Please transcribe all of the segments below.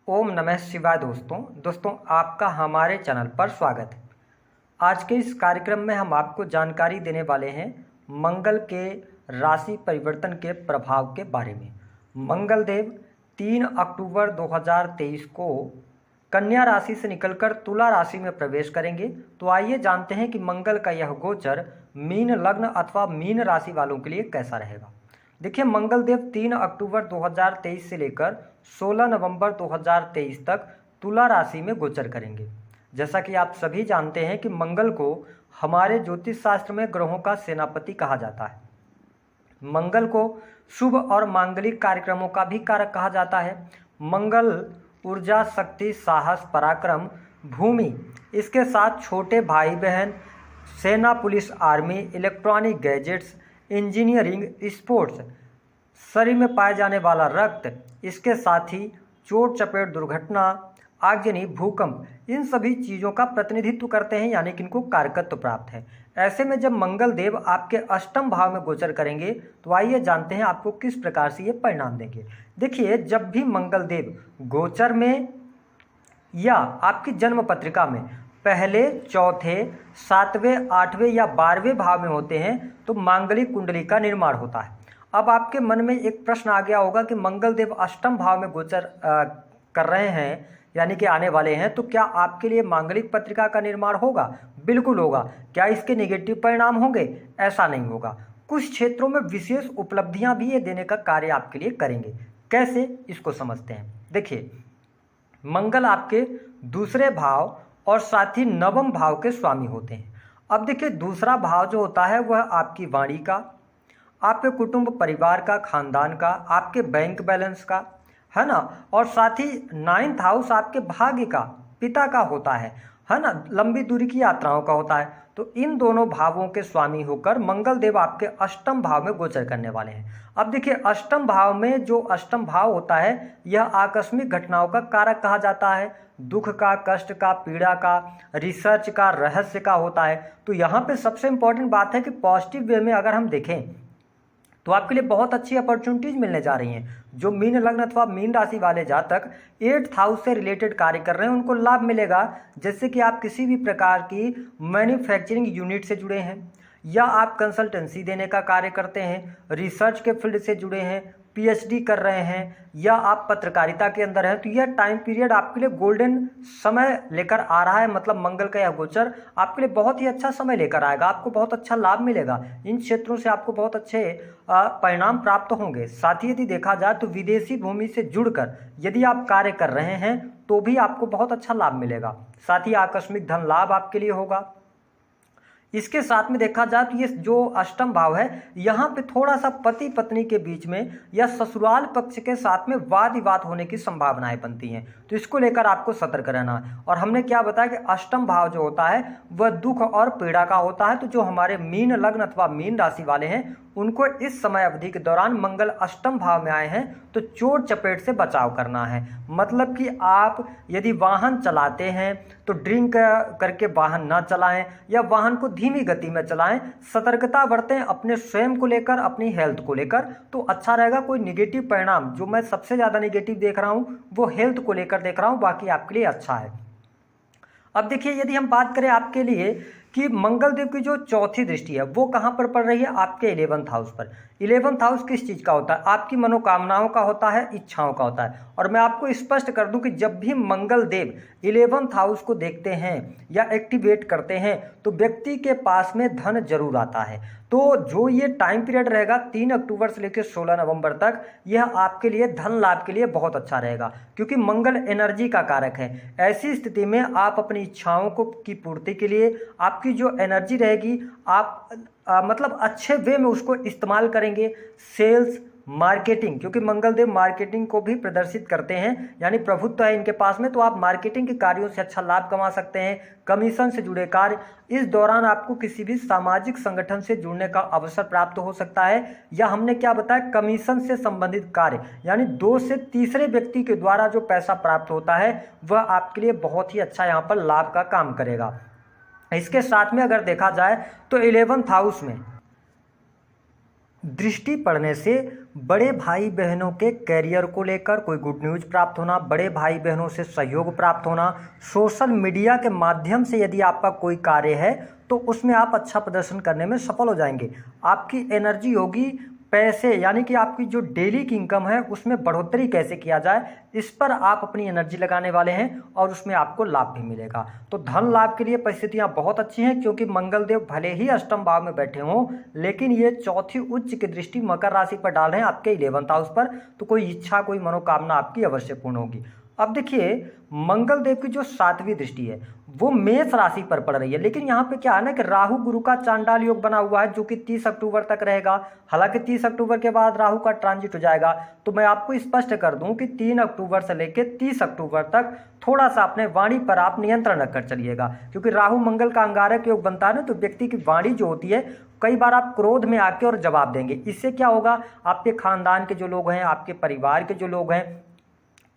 ओम नमः शिवाय। दोस्तों आपका हमारे चैनल पर स्वागत है। आज के इस कार्यक्रम में हम आपको जानकारी देने वाले हैं मंगल के राशि परिवर्तन के प्रभाव के बारे में। मंगल देव 3 अक्टूबर 2023 को कन्या राशि से निकलकर तुला राशि में प्रवेश करेंगे। तो आइए जानते हैं कि मंगल का यह गोचर मीन लग्न अथवा मीन राशि वालों के लिए कैसा रहेगा। देखिए, मंगल देव 3 अक्टूबर 2023 से लेकर 16 नवंबर 2023 तक तुला राशि में गोचर करेंगे। जैसा कि आप सभी जानते हैं कि मंगल को हमारे ज्योतिष शास्त्र में ग्रहों का सेनापति कहा जाता है। मंगल को शुभ और मांगलिक कार्यक्रमों का भी कारक कहा जाता है। मंगल ऊर्जा, शक्ति, साहस, पराक्रम, भूमि, इसके साथ छोटे भाई बहन, सेना, police, army, electronic gadgets, engineering, sports, शरीर में पाए जाने वाला रक्त, इसके साथ ही चोट चपेट, दुर्घटना, आगजनी, भूकंप, इन सभी चीज़ों का प्रतिनिधित्व करते हैं, यानी कि इनको कारकत्व प्राप्त है। ऐसे में जब मंगल देव आपके अष्टम भाव में गोचर करेंगे तो आइए जानते हैं आपको किस प्रकार से ये परिणाम देंगे। देखिए, जब भी मंगल देव गोचर में या आपकी जन्म पत्रिका में पहले, चौथे, सातवें, आठवें या 12वें भाव में होते हैं तो मांगलिक कुंडली का निर्माण होता है। अब आपके मन में एक प्रश्न आ गया होगा कि मंगल देव अष्टम भाव में गोचर कर रहे हैं, यानी कि आने वाले हैं, तो क्या आपके लिए मांगलिक पत्रिका का निर्माण होगा? बिल्कुल होगा। क्या इसके नेगेटिव परिणाम होंगे? ऐसा नहीं होगा। कुछ क्षेत्रों में विशेष उपलब्धियां भी ये देने का कार्य आपके लिए करेंगे। कैसे, इसको समझते हैं। देखिए, मंगल आपके दूसरे भाव और साथ ही नवम भाव के स्वामी होते हैं। अब देखिए, दूसरा भाव जो होता है वह आपकी वाणी का, आपके कुटुंब परिवार का, खानदान का, आपके बैंक बैलेंस का, है ना, और साथ ही 9th हाउस आपके भाग्य का, पिता का होता है ना, लंबी दूरी की यात्राओं का होता है। तो इन दोनों भावों के स्वामी होकर मंगल देव आपके अष्टम भाव में गोचर करने वाले हैं। अब देखिए, अष्टम भाव में जो अष्टम भाव होता है यह आकस्मिक घटनाओं का कारक कहा जाता है। दुख का, कष्ट का, पीड़ा का, रिसर्च का, रहस्य का होता है। तो यहाँ पे सबसे इंपॉर्टेंट बात है कि पॉजिटिव वे में अगर हम देखें तो आपके लिए बहुत अच्छी अपॉर्चुनिटीज मिलने जा रही हैं। जो मीन लग्न अथवा मीन राशि वाले जातक 8th हाउस से रिलेटेड कार्य कर रहे हैं उनको लाभ मिलेगा। जैसे कि आप किसी भी प्रकार की मैन्युफैक्चरिंग यूनिट से जुड़े हैं, या आप कंसल्टेंसी देने का कार्य करते हैं, रिसर्च के फील्ड से जुड़े हैं, पीएचडी कर रहे हैं, या आप पत्रकारिता के अंदर हैं, तो यह टाइम पीरियड आपके लिए गोल्डन समय लेकर आ रहा है। मतलब मंगल का यह गोचर आपके लिए बहुत ही अच्छा समय लेकर आएगा। आपको बहुत अच्छा लाभ मिलेगा। इन क्षेत्रों से आपको बहुत अच्छे परिणाम प्राप्त होंगे। साथ ही यदि देखा जाए तो विदेशी भूमि से जुड़कर यदि आप कार्य कर रहे हैं तो भी आपको बहुत अच्छा लाभ मिलेगा। साथ ही आकस्मिक धन लाभ आपके लिए होगा। इसके साथ में देखा जाए तो ये जो अष्टम भाव है, यहाँ पे थोड़ा सा पति पत्नी के बीच में या ससुराल पक्ष के साथ में वाद विवाद होने की संभावनाएं बनती हैं। तो इसको लेकर आपको सतर्क रहना है। और हमने क्या बताया कि अष्टम भाव जो होता है वह दुख और पीड़ा का होता है। तो जो हमारे मीन लग्न अथवा मीन राशि वाले हैं उनको इस समय अवधि के दौरान मंगल अष्टम भाव में आए हैं तो चोट चपेट से बचाव करना है। मतलब कि आप यदि वाहन चलाते हैं तो ड्रिंक करके वाहन ना चलाएं, या वाहन को धीमी गति में चलाएं। सतर्कता बरतें अपने स्वयं को लेकर, अपनी हेल्थ को लेकर, तो अच्छा रहेगा। कोई निगेटिव परिणाम, जो मैं सबसे ज़्यादा निगेटिव देख रहा हूँ वो हेल्थ को लेकर देख रहा हूँ, बाकी आपके लिए अच्छा है। अब देखिए, यदि हम बात करें आपके लिए कि मंगल देव की जो चौथी दृष्टि है वो कहाँ पर पड़ रही है? आपके 11th हाउस पर। 11th हाउस किस चीज़ का होता है? आपकी मनोकामनाओं का होता है, इच्छाओं का होता है। और मैं आपको स्पष्ट कर दूं कि जब भी मंगल देव 11th हाउस को देखते हैं या एक्टिवेट करते हैं तो व्यक्ति के पास में धन जरूर आता है। तो जो ये टाइम पीरियड रहेगा 3 अक्टूबर से लेकर 16 नवंबर तक, यह आपके लिए धन लाभ के लिए बहुत अच्छा रहेगा, क्योंकि मंगल एनर्जी का कारक है। ऐसी स्थिति में आप अपनी इच्छाओं को की पूर्ति के लिए आपकी जो एनर्जी रहेगी आप मतलब अच्छे वे में उसको इस्तेमाल करेंगे। सेल्स, मार्केटिंग, क्योंकि मंगल देव मार्केटिंग को भी प्रदर्शित करते हैं, यानी प्रभुत्व है इनके पास में, तो आप मार्केटिंग के कार्यों से अच्छा लाभ कमा सकते हैं। कमीशन से जुड़े कार्य, इस दौरान आपको किसी भी सामाजिक संगठन से जुड़ने का अवसर प्राप्त हो सकता है, या हमने क्या बताया, कमीशन से संबंधित कार्य, यानी 2 से तीसरे व्यक्ति के द्वारा जो पैसा प्राप्त होता है वह आपके लिए बहुत ही अच्छा यहाँ पर लाभ का काम करेगा। इसके साथ में अगर देखा जाए तो 11th हाउस में दृष्टि पड़ने से बड़े भाई बहनों के करियर को लेकर कोई गुड न्यूज़ प्राप्त होना, बड़े भाई बहनों से सहयोग प्राप्त होना, सोशल मीडिया के माध्यम से यदि आपका कोई कार्य है तो उसमें आप अच्छा प्रदर्शन करने में सफल हो जाएंगे। आपकी एनर्जी होगी पैसे यानी कि आपकी जो डेली की इनकम है उसमें बढ़ोतरी कैसे किया जाए, इस पर आप अपनी एनर्जी लगाने वाले हैं और उसमें आपको लाभ भी मिलेगा। तो धन लाभ के लिए परिस्थितियां बहुत अच्छी हैं, क्योंकि मंगल देव भले ही अष्टम भाव में बैठे हों लेकिन ये चौथी उच्च की दृष्टि मकर राशि पर डाल रहे हैं आपके 11th हाउस पर। तो कोई इच्छा कोई मनोकामना आपकी अवश्य पूर्ण होगी। अब देखिए मंगल देव की जो 7वीं दृष्टि है वो मेष राशि पर पड़ रही है, लेकिन यहाँ पे क्या है ना कि राहु गुरु का चांडाल योग बना हुआ है जो कि 30 अक्टूबर तक रहेगा। हालांकि 30 अक्टूबर के बाद राहु का ट्रांजिट हो जाएगा। तो मैं आपको स्पष्ट कर दूं कि 3 अक्टूबर से लेकर 30 अक्टूबर तक थोड़ा सा अपने वाणी पर आप नियंत्रण रखकर चलिएगा, क्योंकि राहु मंगल का अंगारक योग बनता है ना, तो व्यक्ति की वाणी जो होती है कई बार आप क्रोध में आके और जवाब देंगे। इससे क्या होगा, आपके खानदान के जो लोग हैं, आपके परिवार के जो लोग हैं,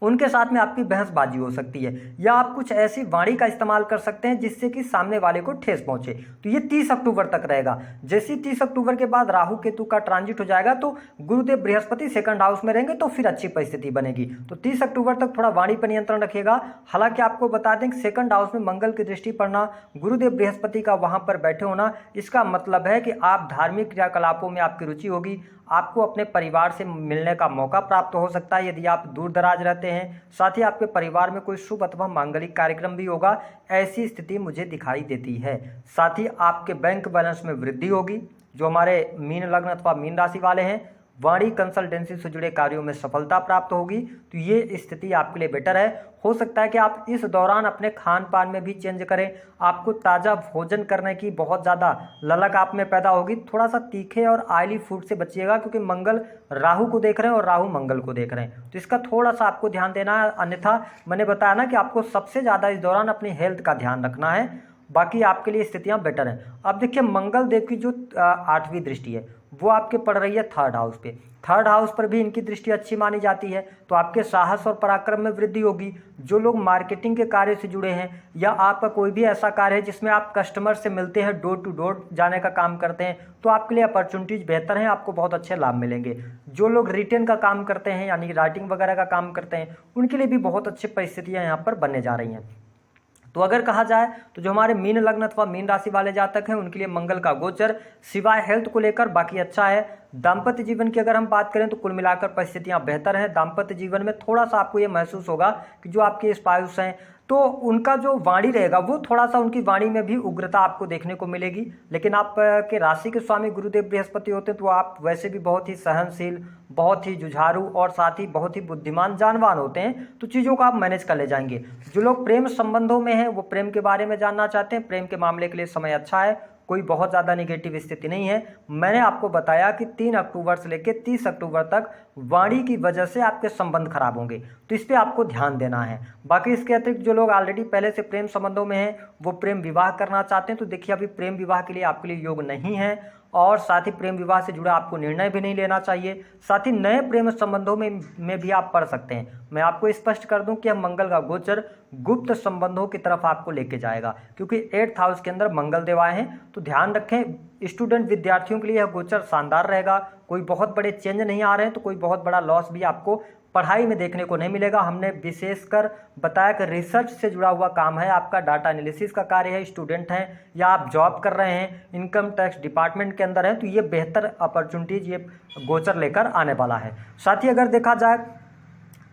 उनके साथ में आपकी बहसबाजी हो सकती है, या आप कुछ ऐसी वाणी का इस्तेमाल कर सकते हैं जिससे कि सामने वाले को ठेस पहुंचे। तो ये 30 अक्टूबर तक रहेगा। जैसे 30 अक्टूबर के बाद राहु केतु का ट्रांजिट हो जाएगा तो गुरुदेव बृहस्पति 2nd हाउस में रहेंगे, तो फिर अच्छी परिस्थिति बनेगी। तो 30 अक्टूबर तक थोड़ा वाणी पर नियंत्रण रखिएगा। हालांकि आपको बता दें कि 2nd हाउस में मंगल की दृष्टि पड़ना, गुरुदेव बृहस्पति का वहां पर बैठे होना, इसका मतलब है कि आप धार्मिक क्रियाकलापों में आपकी रुचि होगी। आपको अपने परिवार से मिलने का मौका प्राप्त हो सकता है यदि आप दूर दराज रहते हैं। साथ ही आपके परिवार में कोई शुभ अथवा मांगलिक कार्यक्रम भी होगा, ऐसी स्थिति मुझे दिखाई देती है। साथ ही आपके बैंक बैलेंस में वृद्धि होगी। जो हमारे मीन लग्न अथवा मीन राशि वाले हैं, वाणी कंसल्टेंसी से जुड़े कार्यों में सफलता प्राप्त होगी। तो ये स्थिति आपके लिए बेटर है। हो सकता है कि आप इस दौरान अपने खान पान में भी चेंज करें। आपको ताज़ा भोजन करने की बहुत ज़्यादा ललक आप में पैदा होगी। थोड़ा सा तीखे और ऑयली फूड से बचिएगा, क्योंकि मंगल राहु को देख रहे हैं और राहु मंगल को देख रहे हैं, तो इसका थोड़ा सा आपको ध्यान देना है। अन्यथा मैंने बताया ना कि आपको सबसे ज़्यादा इस दौरान अपनी हेल्थ का ध्यान रखना है, बाकी आपके लिए स्थितियाँ बेटर हैं। अब देखिए मंगल देव की जो 8वीं दृष्टि है वो आपके पड़ रही है 3rd हाउस पे। 3rd हाउस पर भी इनकी दृष्टि अच्छी मानी जाती है। तो आपके साहस और पराक्रम में वृद्धि होगी। जो लोग मार्केटिंग के कार्य से जुड़े हैं, या आपका कोई भी ऐसा कार्य है जिसमें आप कस्टमर से मिलते हैं, डोर टू डोर जाने का काम करते हैं, तो आपके लिए अपॉर्चुनिटीज बेहतर हैं, आपको बहुत अच्छे लाभ मिलेंगे। जो लोग रिटेन का काम करते हैं यानी राइटिंग वगैरह का काम करते हैं, उनके लिए भी बहुत अच्छी परिस्थितियाँ यहाँ पर बनने जा रही हैं। तो अगर कहा जाए तो जो हमारे मीन लग्न अथवा मीन राशि वाले जातक हैं उनके लिए मंगल का गोचर सिवाय हेल्थ को लेकर बाकी अच्छा है। दाम्पत्य जीवन की अगर हम बात करें तो कुल मिलाकर परिस्थितियां बेहतर हैं। दाम्पत्य जीवन में थोड़ा सा आपको ये महसूस होगा कि जो आपके स्पाउस हैं तो उनका जो वाणी रहेगा वो थोड़ा सा, उनकी वाणी में भी उग्रता आपको देखने को मिलेगी। लेकिन आप के राशि के स्वामी गुरुदेव बृहस्पति होते हैं तो आप वैसे भी बहुत ही सहनशील, बहुत ही जुझारू और साथ ही बहुत ही बुद्धिमान जानवान होते हैं, तो चीज़ों को आप मैनेज कर ले जाएंगे। जो लोग प्रेम संबंधों में हैं वो प्रेम के बारे में जानना चाहते हैं, प्रेम के मामले के लिए समय अच्छा है, कोई बहुत ज़्यादा नेगेटिव स्थिति नहीं है। मैंने आपको बताया कि 3 अक्टूबर से लेकर 30 अक्टूबर तक वाणी की वजह से आपके संबंध खराब होंगे, तो इस पर आपको ध्यान देना है। बाकी इसके अतिरिक्त जो लोग ऑलरेडी पहले से प्रेम संबंधों में हैं वो प्रेम विवाह करना चाहते हैं, तो देखिए अभी प्रेम विवाह के लिए आपके लिए योग नहीं है, और साथ ही प्रेम विवाह से जुड़ा आपको निर्णय भी नहीं लेना चाहिए। साथ ही नए प्रेम संबंधों में भी आप पढ़ सकते हैं। मैं आपको स्पष्ट कर दूं कि हम मंगल का गोचर गुप्त संबंधों की तरफ आपको लेके जाएगा, क्योंकि 8th हाउस के अंदर मंगल देव आए हैं। तो ध्यान रखें, स्टूडेंट विद्यार्थियों के लिए यह गोचर शानदार रहेगा। कोई बहुत बड़े चेंज नहीं आ रहे हैं, तो कोई बहुत बड़ा लॉस भी आपको पढ़ाई में देखने को नहीं मिलेगा। हमने विशेषकर बताया कि रिसर्च से जुड़ा हुआ काम है आपका, डाटा एनालिसिस का कार्य है, स्टूडेंट हैं या आप जॉब कर रहे हैं, इनकम टैक्स डिपार्टमेंट के अंदर है, तो ये बेहतर अपॉर्चुनिटीज ये गोचर लेकर आने वाला है। साथ ही अगर देखा जाए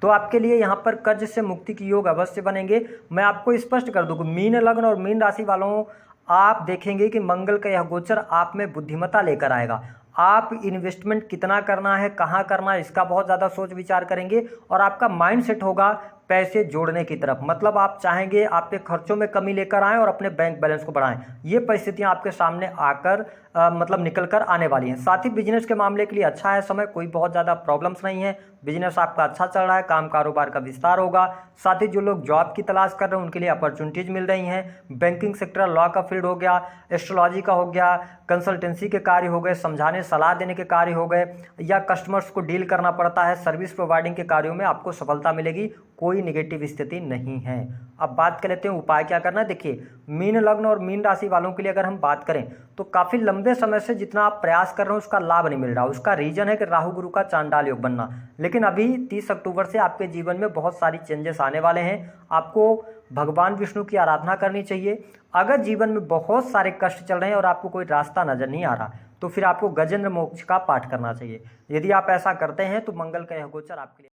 तो आपके लिए यहाँ पर कर्ज से मुक्ति की योग अवश्य बनेंगे। मैं आपको स्पष्ट कर दूँ कि मीन लग्न और मीन राशि वालों आप देखेंगे कि मंगल का यह गोचर आप में बुद्धिमत्ता लेकर आएगा। आप इन्वेस्टमेंट कितना करना है, कहाँ करना है, इसका बहुत ज़्यादा सोच विचार करेंगे और आपका माइंड सेट होगा पैसे जोड़ने की तरफ। मतलब आप चाहेंगे आपके खर्चों में कमी लेकर आएं और अपने बैंक बैलेंस को बढ़ाएं। ये परिस्थितियां आपके सामने आकर मतलब निकल कर आने वाली हैं। साथ ही बिजनेस के मामले के लिए अच्छा है समय, कोई बहुत ज़्यादा प्रॉब्लम्स नहीं है, बिजनेस आपका अच्छा चल रहा है, काम कारोबार का विस्तार होगा। साथ ही जो लोग जॉब की तलाश कर रहे हैं उनके लिए अपॉर्चुनिटीज़ मिल रही हैं। बैंकिंग सेक्टर, लॉ का फील्ड हो गया, एस्ट्रोलॉजी का हो गया, कंसल्टेंसी के कार्य हो गए, समझाने सलाह देने के कार्य हो गए, या कस्टमर्स को डील करना पड़ता है, सर्विस प्रोवाइडिंग के कार्यों में आपको सफलता मिलेगी। कोई कोई नेगेटिव स्थिति नहीं है। अब बात कर लेते हैं उपाय क्या करना है। देखिए, मीन लग्न और मीन राशि वालों के लिए अगर हम बात करें तो काफ़ी लंबे समय से जितना आप प्रयास कर रहे हो उसका लाभ नहीं मिल रहा। उसका रीजन है कि राहु गुरु का चांडाल योग बनना। लेकिन अभी 30 अक्टूबर से आपके जीवन में बहुत सारी चेंजेस आने वाले हैं। आपको भगवान विष्णु की आराधना करनी चाहिए। अगर जीवन में बहुत सारे कष्ट चल रहे हैं और आपको कोई रास्ता नजर नहीं आ रहा तो फिर आपको गजेंद्र मोक्ष का पाठ करना चाहिए। यदि आप ऐसा करते हैं तो मंगल का यह गोचर आपके लिए